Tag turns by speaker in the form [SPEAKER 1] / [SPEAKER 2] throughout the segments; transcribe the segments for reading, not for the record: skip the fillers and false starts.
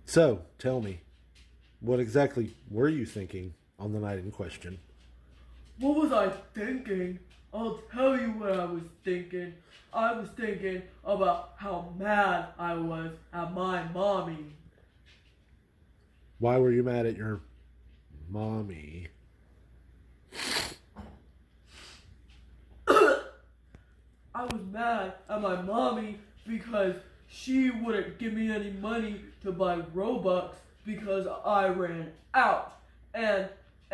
[SPEAKER 1] So, tell me, what exactly were you thinking on the night in question?
[SPEAKER 2] What was I thinking? I'll tell you what I was thinking. I was thinking about how mad I was at my mommy.
[SPEAKER 1] Why were you mad at your mommy?
[SPEAKER 2] I was mad at my mommy because she wouldn't give me any money to buy Robux because I ran out. And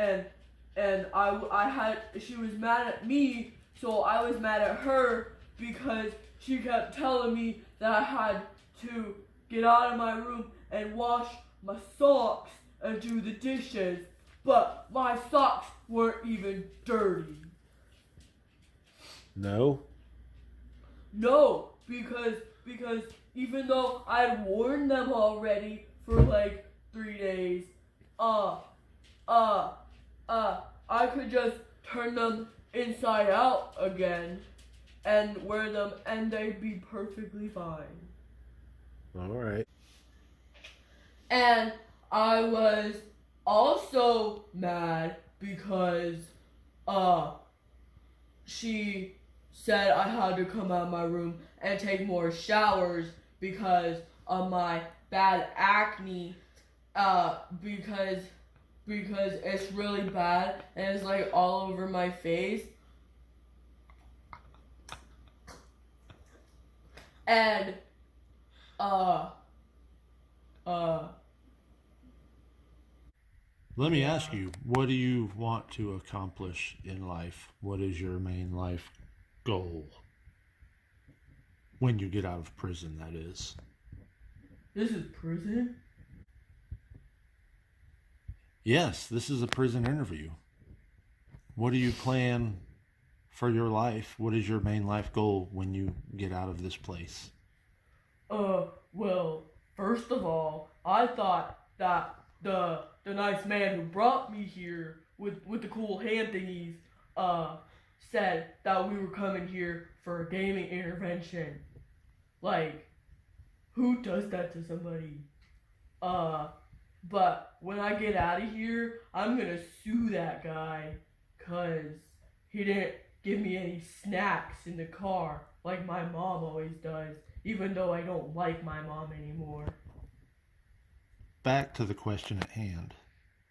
[SPEAKER 2] and I had she was mad at me, so I was mad at her because she kept telling me that I had to get out of my room and wash my socks and do the dishes, but my socks weren't even dirty.
[SPEAKER 1] No?
[SPEAKER 2] No, because even though I had worn them already for like 3 days, uh, uh, I could just turn them inside out again and wear them and they'd be perfectly fine.
[SPEAKER 1] Alright.
[SPEAKER 2] And I was also mad because, she said I had to come out of my room and take more showers because of my bad acne, because it's really bad and it's like all over my face. And uh
[SPEAKER 1] Let me ask you, what do you want to accomplish in life? What is your main life goal? When you get out of prison, that is.
[SPEAKER 2] this is prison?
[SPEAKER 1] Yes, this is a prison interview. What do you plan for your life? What is your main life goal when you get out of this place?
[SPEAKER 2] Well, first of all, I thought that the nice man who brought me here with the cool hand thingies, said that we were coming here for a gaming intervention. Like, who does that to somebody? But when I get out of here, I'm gonna sue that guy, 'cause he didn't give me any snacks in the car like my mom always does, even though I don't like my mom anymore.
[SPEAKER 1] Back to the question at hand.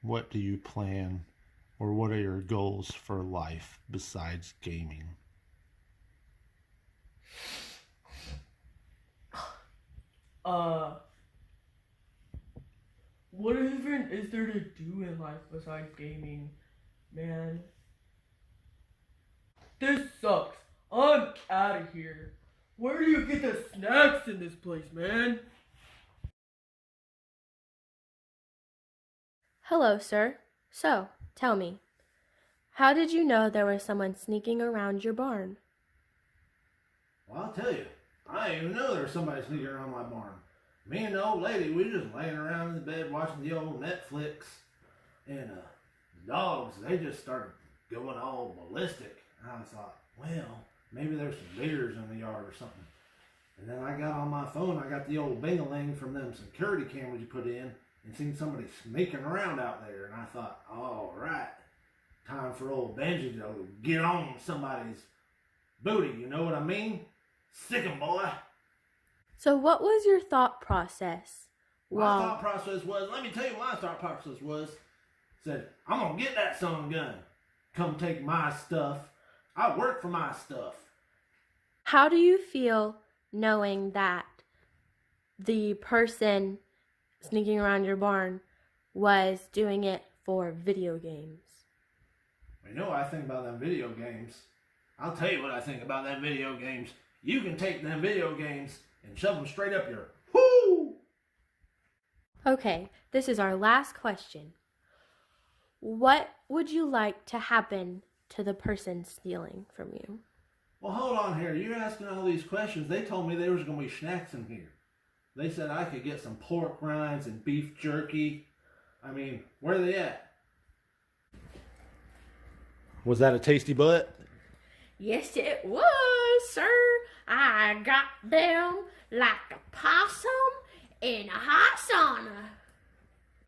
[SPEAKER 1] What do you plan, or what are your goals for life besides gaming?
[SPEAKER 2] What even is there to do in life besides gaming, man? This sucks. I'm out of here. Where do you get the snacks in this place, man?
[SPEAKER 3] Hello, sir. So, tell me, how did you know there was someone sneaking around your barn?
[SPEAKER 1] Well, I'll tell you, I didn't even know there was somebody sneaking around my barn. Me and the old lady, we were just laying around in the bed watching the old Netflix, and the dogs, they just started going all ballistic. And I thought, well, maybe there's some deers in the yard or something. And then I got on my phone, I got the old bing-a-ling from them security cameras you put in, and seen somebody sneaking around out there. And I thought, all right, time for old Benji to get on somebody's booty, you know what I mean? Sick 'em, boy.
[SPEAKER 3] So what was your thought process?
[SPEAKER 1] My thought process was, let me tell you what my thought process was. Said, I'm going to get that son of a gun. Come take my stuff. I work for my stuff.
[SPEAKER 3] How do you feel knowing that the person sneaking around your barn was doing it for video games?
[SPEAKER 1] You know what I think about them video games? I'll tell you what I think about them video games. You can take them video games and shove them straight up your whoo.
[SPEAKER 3] Okay, this is our last question. What would you like to happen to the person stealing from you?
[SPEAKER 1] Well, hold on here. You're asking all these questions. They told me there was going to be snacks in here. They said I could get some pork rinds and beef jerky. I mean, where are they at? Was that a tasty butt?
[SPEAKER 3] Yes, it was, sir. I got them like a possum.